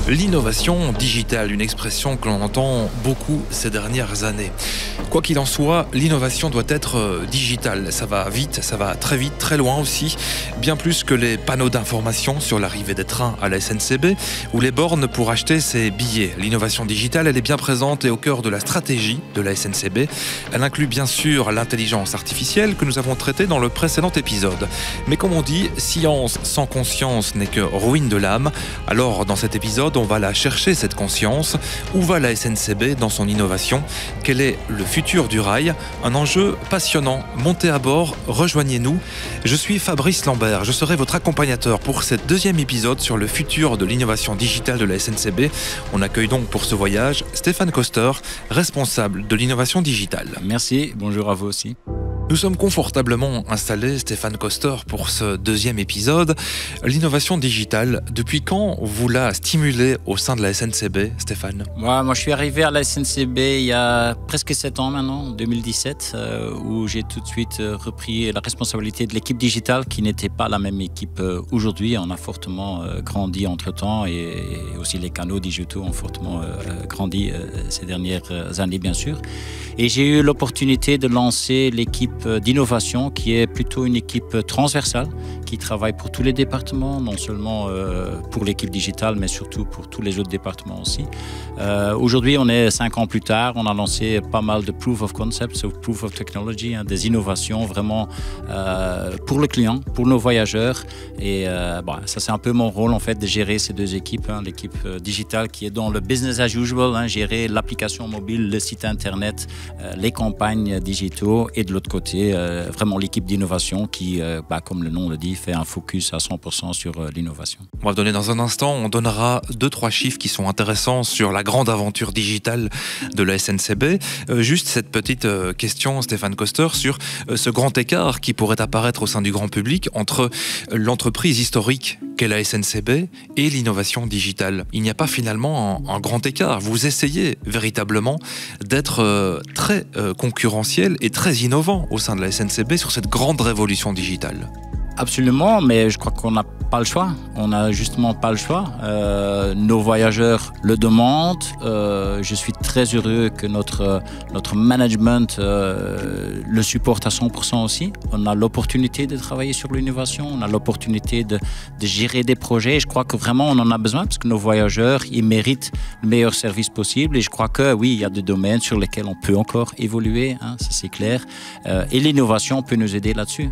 L'innovation digitale, une expression que l'on entend beaucoup ces dernières années. Quoi qu'il en soit, l'innovation doit être digitale. Ça va vite, ça va très vite, très loin aussi. Bien plus que les panneaux d'information sur l'arrivée des trains à la SNCB ou les bornes pour acheter ses billets. L'innovation digitale, elle est bien présente et au cœur de la stratégie de la SNCB. Elle inclut bien sûr l'intelligence artificielle que nous avons traitée dans le précédent épisode. Mais comme on dit, science sans conscience n'est que ruine de l'âme. Alors dans cet épisode, on va la chercher cette conscience. Où va la SNCB dans son innovation? Quel est le futur du rail? Un enjeu passionnant. Montez à bord, rejoignez-nous. Je suis Fabrice Lambert, je serai votre accompagnateur pour ce deuxième épisode sur le futur de l'innovation digitale de la SNCB. On accueille donc pour ce voyage Stéphane Koster, responsable de l'innovation digitale. Merci, bonjour à vous aussi. Nous sommes confortablement installés, Stéphane Koster, pour ce deuxième épisode. L'innovation digitale, depuis quand vous la stimulez au sein de la SNCB, Stéphane? Moi, je suis arrivé à la SNCB il y a presque 7 ans maintenant, en 2017, où j'ai tout de suite repris la responsabilité de l'équipe digitale, qui n'était pas la même équipe aujourd'hui. On a fortement grandi entre-temps et aussi les canaux digitaux ont fortement grandi ces dernières années, bien sûr. Et j'ai eu l'opportunité de lancer l'équipe d'innovation qui est plutôt une équipe transversale qui travaille pour tous les départements, non seulement pour l'équipe digitale mais surtout pour tous les autres départements aussi. Aujourd'hui, on est 5 ans plus tard, on a lancé pas mal de proof of concepts ou proof of technology, des innovations vraiment pour le client, pour nos voyageurs. Et ça c'est un peu mon rôle en fait de gérer ces deux équipes, l'équipe digitale qui est dans le business as usual, gérer l'application mobile, le site internet, les campagnes digitaux, et de l'autre côté, vraiment l'équipe d'innovation qui, comme le nom le dit, fait un focus à 100% sur l'innovation. On va donner dans un instant, on donnera 2-3 chiffres qui sont intéressants sur la grande aventure digitale de la SNCB. Juste cette petite question, Stéphane Koster, sur ce grand écart qui pourrait apparaître au sein du grand public entre l'entreprise historique qu'est la SNCB et l'innovation digitale. Il n'y a pas finalement un grand écart. Vous essayez véritablement d'être très concurrentiel et très innovant au sein de la SNCB sur cette grande révolution digitale. Absolument, mais je crois qu'on n'a pas le choix. On n'a justement pas le choix. Nos voyageurs le demandent. Je suis très heureux que notre management le supporte à 100% aussi. On a l'opportunité de travailler sur l'innovation. On a l'opportunité de gérer des projets. Et je crois que vraiment on en a besoin parce que nos voyageurs, ils méritent le meilleur service possible. Et je crois que oui, il y a des domaines sur lesquels on peut encore évoluer, ça c'est clair. Et l'innovation peut nous aider là-dessus.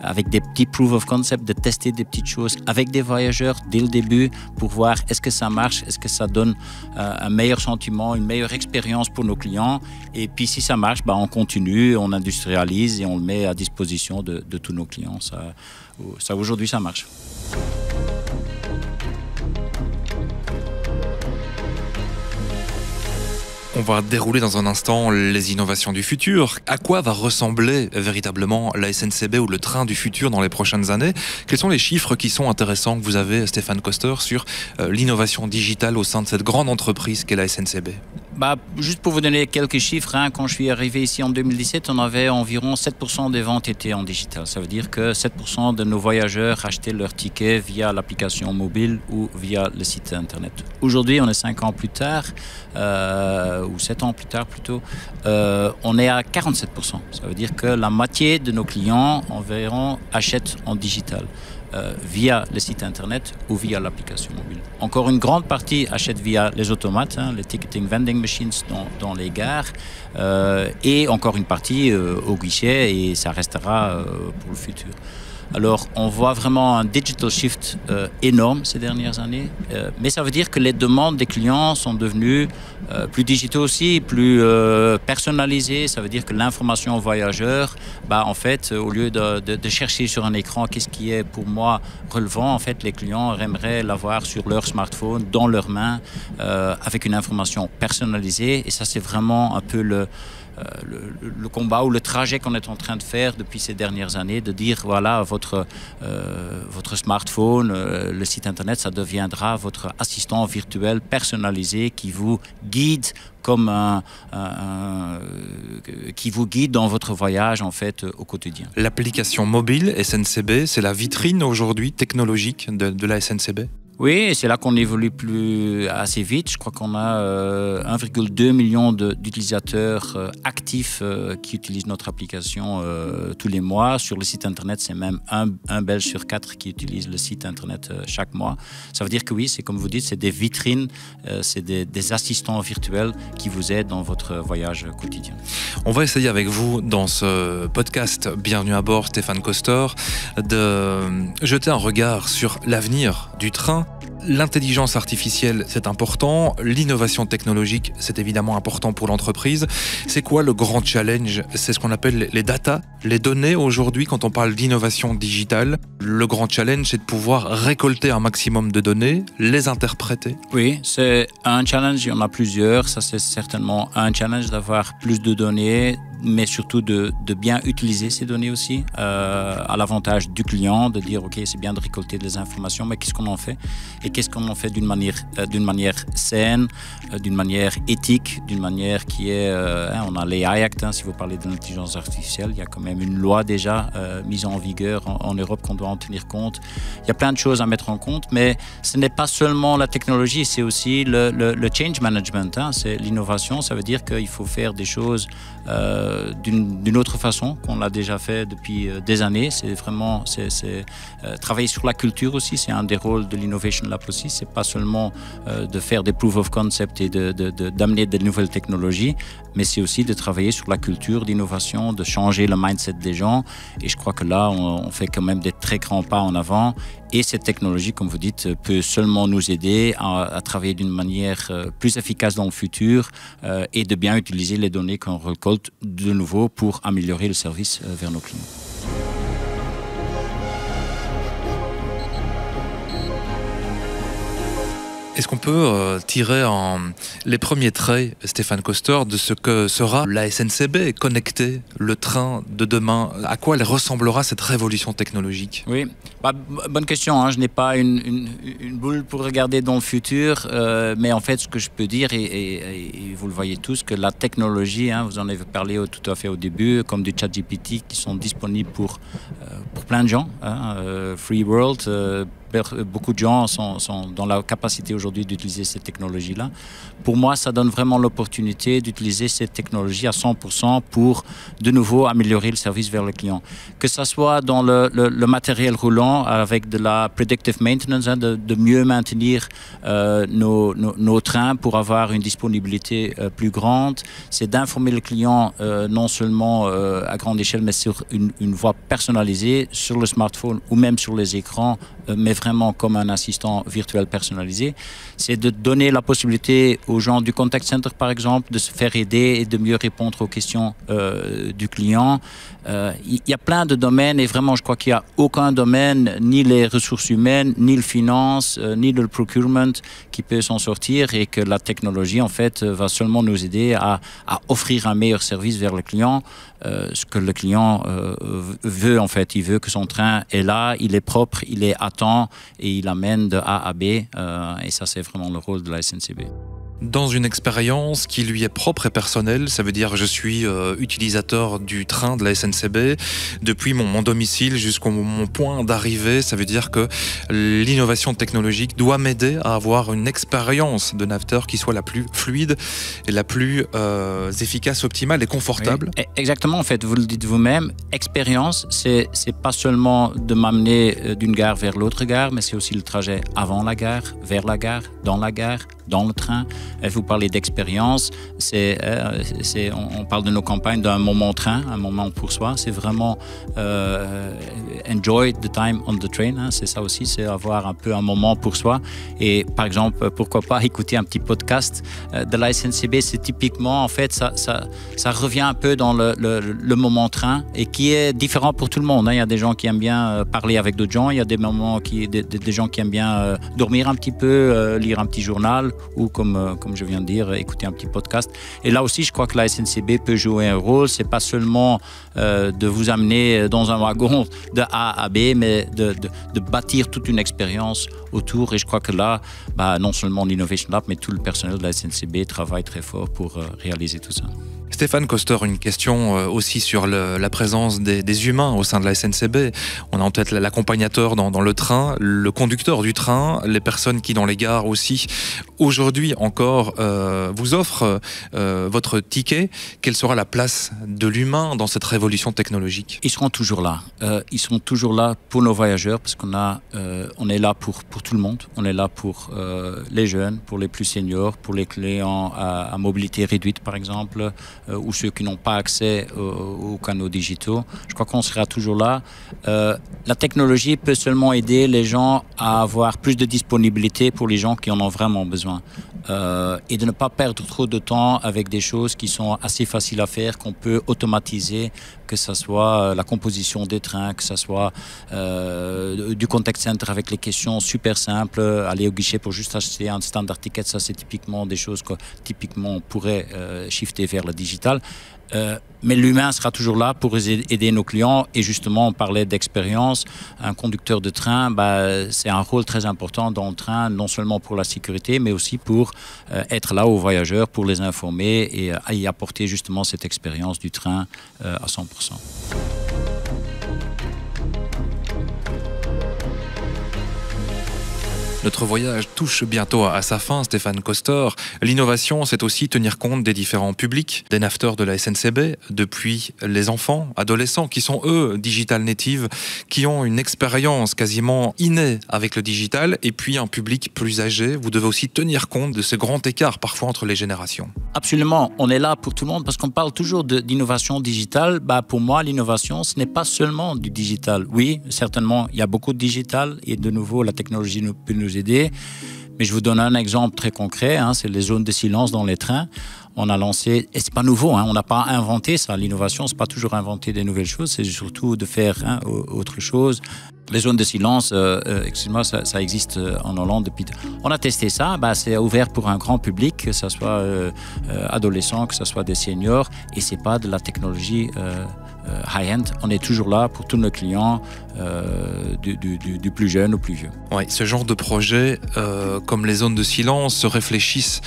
Avec des petits proof of concept, de tester des petites choses avec des voyageurs dès le début pour voir est-ce que ça marche, est-ce que ça donne un meilleur sentiment, une meilleure expérience pour nos clients. Et puis si ça marche, on continue, on industrialise et on le met à disposition de tous nos clients. Ça aujourd'hui, ça marche. On va dérouler dans un instant les innovations du futur. À quoi va ressembler véritablement la SNCB ou le train du futur dans les prochaines années? Quels sont les chiffres qui sont intéressants que vous avez, Stéphane Koster, sur l'innovation digitale au sein de cette grande entreprise qu'est la SNCB? Juste pour vous donner quelques chiffres, quand je suis arrivé ici en 2017, on avait environ 7% des ventes étaient en digital. Ça veut dire que 7% de nos voyageurs achetaient leurs tickets via l'application mobile ou via le site internet. Aujourd'hui, on est 5 ans plus tard, ou 7 ans plus tard plutôt, on est à 47%. Ça veut dire que la moitié de nos clients environ achètent en digital. Via le site internet ou via l'application mobile. Encore une grande partie achète via les automates, les ticketing vending machines dans les gares, et encore une partie au guichet, et ça restera pour le futur. Alors, on voit vraiment un digital shift énorme ces dernières années, mais ça veut dire que les demandes des clients sont devenues plus digitales aussi, plus personnalisées. Ça veut dire que l'information aux voyageurs, en fait, au lieu de chercher sur un écran qu'est-ce qui est pour moi relevant, en fait, les clients aimeraient l'avoir sur leur smartphone, dans leurs mains, avec une information personnalisée. Et ça, c'est vraiment un peu le combat ou le trajet qu'on est en train de faire depuis ces dernières années, de dire voilà, votre smartphone, le site internet, ça deviendra votre assistant virtuel personnalisé qui vous guide qui vous guide dans votre voyage en fait au quotidien. L'application mobile SNCB, c'est la vitrine aujourd'hui technologique de la SNCB? Oui, et c'est là qu'on évolue assez vite. Je crois qu'on a 1,2 million d'utilisateurs actifs qui utilisent notre application tous les mois. Sur le site internet, c'est même un Belge sur 4 qui utilise le site internet chaque mois. Ça veut dire que oui, c'est comme vous dites, c'est des vitrines, c'est des assistants virtuels qui vous aident dans votre voyage quotidien. On va essayer avec vous dans ce podcast Bienvenue à bord, Stéphane Koster, de jeter un regard sur l'avenir du train. L'intelligence artificielle, c'est important. L'innovation technologique, c'est évidemment important pour l'entreprise. C'est quoi le grand challenge? C'est ce qu'on appelle les data, les données aujourd'hui quand on parle d'innovation digitale. Le grand challenge, c'est de pouvoir récolter un maximum de données, les interpréter. Oui, c'est un challenge, il y en a plusieurs. Ça, c'est certainement un challenge d'avoir plus de données, mais surtout de bien utiliser ces données aussi, à l'avantage du client, de dire ok, c'est bien de récolter des informations, mais qu'est-ce qu'on en fait? Et qu'est-ce qu'on en fait d'une manière saine, d'une manière éthique, d'une manière qui est... on a l'AI Act, si vous parlez de l'intelligence artificielle, il y a quand même une loi déjà mise en vigueur en Europe qu'on doit en tenir compte. Il y a plein de choses à mettre en compte, mais ce n'est pas seulement la technologie, c'est aussi le change management, c'est l'innovation. Ça veut dire qu'il faut faire des choses d'une autre façon qu'on l'a déjà fait depuis des années. C'est vraiment travailler sur la culture aussi, c'est un des rôles de l'Innovation Lab aussi. C'est pas seulement de faire des proof of concept et d'amener de nouvelles technologies, mais c'est aussi de travailler sur la culture d'innovation, de changer le mindset des gens. Et je crois que là, on fait quand même des très grands pas en avant. Et cette technologie, comme vous dites, peut seulement nous aider à travailler d'une manière plus efficace dans le futur et de bien utiliser les données qu'on récolte de nouveau pour améliorer le service vers nos clients. Est-ce qu'on peut tirer les premiers traits, Stéphane Koster, de ce que sera la SNCB connectée, le train de demain? À quoi elle ressemblera cette révolution technologique? Oui, bonne question. Je n'ai pas une boule pour regarder dans le futur, mais en fait, ce que je peux dire, et vous le voyez tous, que la technologie, vous en avez parlé tout à fait au début, comme du ChatGPT, qui sont disponibles pour plein de gens, Free World. Beaucoup de gens sont dans la capacité aujourd'hui d'utiliser ces technologies-là. Pour moi, ça donne vraiment l'opportunité d'utiliser ces technologies à 100% pour, de nouveau, améliorer le service vers le client. Que ce soit dans le matériel roulant avec de la predictive maintenance, de mieux maintenir nos trains pour avoir une disponibilité plus grande. C'est d'informer le client non seulement à grande échelle, mais sur une voie personnalisée sur le smartphone ou même sur les écrans, mais vraiment comme un assistant virtuel personnalisé. C'est de donner la possibilité aux gens du contact center, par exemple, de se faire aider et de mieux répondre aux questions du client. Il y a plein de domaines et vraiment, je crois qu'il n'y a aucun domaine, ni les ressources humaines, ni le finance, ni le procurement qui peut s'en sortir et que la technologie, en fait, va seulement nous aider à offrir un meilleur service vers le client. Ce que le client veut, en fait. Il veut que son train est là, il est propre, il est à temps et il amène de A à B. Et ça, c'est vraiment le rôle de la SNCB. Dans une expérience qui lui est propre et personnelle, ça veut dire je suis utilisateur du train de la SNCB depuis mon domicile jusqu'au mon point d'arrivée. Ça veut dire que l'innovation technologique doit m'aider à avoir une expérience de naveteur qui soit la plus fluide et la plus efficace, optimale et confortable. Oui, exactement, en fait, vous le dites vous-même, expérience, c'est pas seulement de m'amener d'une gare vers l'autre gare, mais c'est aussi le trajet avant la gare, vers la gare, dans le train. Vous parlez d'expérience, on parle de nos campagnes d'un moment train, un moment pour soi. C'est vraiment enjoy the time on the train. C'est ça aussi, c'est avoir un peu un moment pour soi. Et par exemple, pourquoi pas écouter un petit podcast de la SNCB. C'est typiquement, en fait, ça revient un peu dans le moment train et qui est différent pour tout le monde. Il y a des gens qui aiment bien parler avec d'autres gens. Il y a des gens qui aiment bien dormir un petit peu, lire un petit journal ou comme je viens de dire, écouter un petit podcast. Et là aussi, je crois que la SNCB peut jouer un rôle. C'est pas seulement de vous amener dans un wagon de A à B, mais de bâtir toute une expérience autour. Et je crois que là, non seulement l'Innovation Lab, mais tout le personnel de la SNCB travaille très fort pour réaliser tout ça. Stéphane Koster, une question aussi sur la présence des humains au sein de la SNCB. On a en tête l'accompagnateur dans le train, le conducteur du train, les personnes qui dans les gares aussi, aujourd'hui encore, vous offrent votre ticket. Quelle sera la place de l'humain dans cette révolution technologique? Ils seront toujours là. Ils seront toujours là pour nos voyageurs parce on est là pour tout le monde. On est là pour les jeunes, pour les plus seniors, pour les clients à mobilité réduite par exemple, ou ceux qui n'ont pas accès aux canaux digitaux. Je crois qu'on sera toujours là. La technologie peut seulement aider les gens à avoir plus de disponibilité pour les gens qui en ont vraiment besoin. Et de ne pas perdre trop de temps avec des choses qui sont assez faciles à faire, qu'on peut automatiser, que ce soit la composition des trains, que ce soit du contact center avec les questions super simples, aller au guichet pour juste acheter un standard ticket, ça c'est typiquement des choses que typiquement on pourrait shifter vers le digital. Mais l'humain sera toujours là pour aider nos clients. Et justement, on parlait d'expérience. Un conducteur de train, c'est un rôle très important dans le train, non seulement pour la sécurité, mais aussi pour être là aux voyageurs, pour les informer et y apporter justement cette expérience du train à 100%. Notre voyage touche bientôt à sa fin, Stéphane Koster. L'innovation, c'est aussi tenir compte des différents publics, des nafteurs de la SNCB, depuis les enfants, adolescents, qui sont eux, digital natives, qui ont une expérience quasiment innée avec le digital, et puis un public plus âgé. Vous devez aussi tenir compte de ce grand écart parfois entre les générations. Absolument, on est là pour tout le monde parce qu'on parle toujours d'innovation digitale. Pour moi, l'innovation, ce n'est pas seulement du digital. Oui, certainement, il y a beaucoup de digital et de nouveau, la technologie peut nous aider. Mais je vous donne un exemple très concret, c'est les zones de silence dans les trains. On a lancé, et c'est pas nouveau, on n'a pas inventé ça. L'innovation, c'est pas toujours inventer des nouvelles choses, c'est surtout de faire autre chose. Les zones de silence, excuse-moi, ça existe en Hollande depuis. On a testé ça, c'est ouvert pour un grand public, que ce soit adolescent, que ce soit des seniors, et c'est pas de la technologie high-end. On est toujours là pour tous nos clients, du plus jeune au plus vieux. Oui, ce genre de projet, comme les zones de silence, se réfléchissent.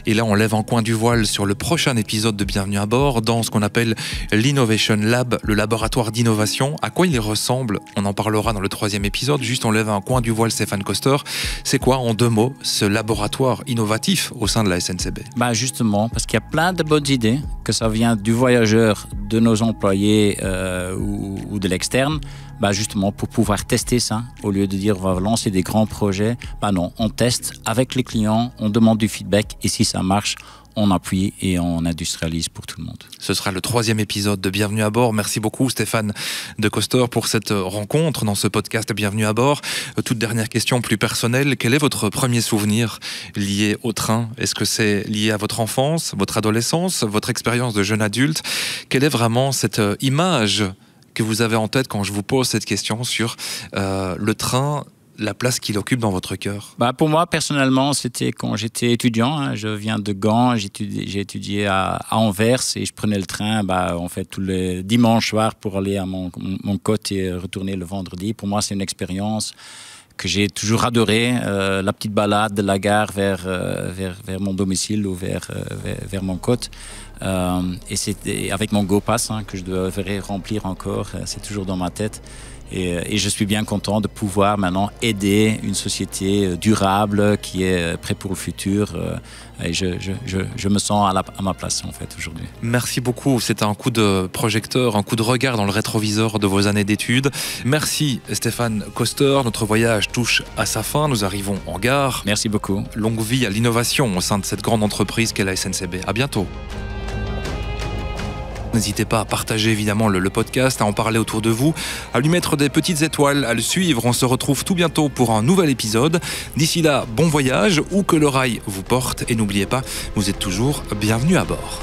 Et là, on lève un coin du voile sur le prochain épisode de Bienvenue à bord, dans ce qu'on appelle l'Innovation Lab, le laboratoire d'innovation. À quoi il ressemble? On en parlera dans le 3e épisode. Juste, on lève un coin du voile, Stéphane Koster. C'est quoi, en 2 mots, ce laboratoire innovatif au sein de la SNCB? Justement, parce qu'il y a plein de bonnes idées, que ça vient du voyageur, de nos employés ou de l'externe. Justement, pour pouvoir tester ça, au lieu de dire on va lancer des grands projets, non, on teste avec les clients, on demande du feedback et si ça marche, on appuie et on industrialise pour tout le monde. Ce sera le 3e épisode de Bienvenue à bord. Merci beaucoup Stéphane de Koster pour cette rencontre dans ce podcast Bienvenue à bord. Toute dernière question plus personnelle, quel est votre premier souvenir lié au train? Est-ce que c'est lié à votre enfance, votre adolescence, votre expérience de jeune adulte? Quelle est vraiment cette image que vous avez en tête quand je vous pose cette question sur le train, la place qu'il occupe dans votre cœur? Pour moi, personnellement, c'était quand j'étais étudiant. Je viens de Gand, j'ai étudié à Anvers et je prenais le train en fait, tous les dimanches soirs pour aller à mon côte et retourner le vendredi. Pour moi, c'est une expérience que j'ai toujours adoré, la petite balade de la gare vers mon domicile ou vers mon côte. Et c'était avec mon GoPass que je devrais remplir encore, c'est toujours dans ma tête. Et je suis bien content de pouvoir maintenant aider une société durable qui est prête pour le futur. Et je me sens à ma place en fait aujourd'hui. Merci beaucoup, c'était un coup de projecteur, un coup de regard dans le rétroviseur de vos années d'études. Merci Stéphane Koster, notre voyage touche à sa fin, nous arrivons en gare. Merci beaucoup. Longue vie à l'innovation au sein de cette grande entreprise qu'est la SNCB. À bientôt. N'hésitez pas à partager évidemment le podcast, à en parler autour de vous, à lui mettre des petites étoiles, à le suivre. On se retrouve tout bientôt pour un nouvel épisode. D'ici là, bon voyage, où que le rail vous porte. Et n'oubliez pas, vous êtes toujours bienvenus à bord.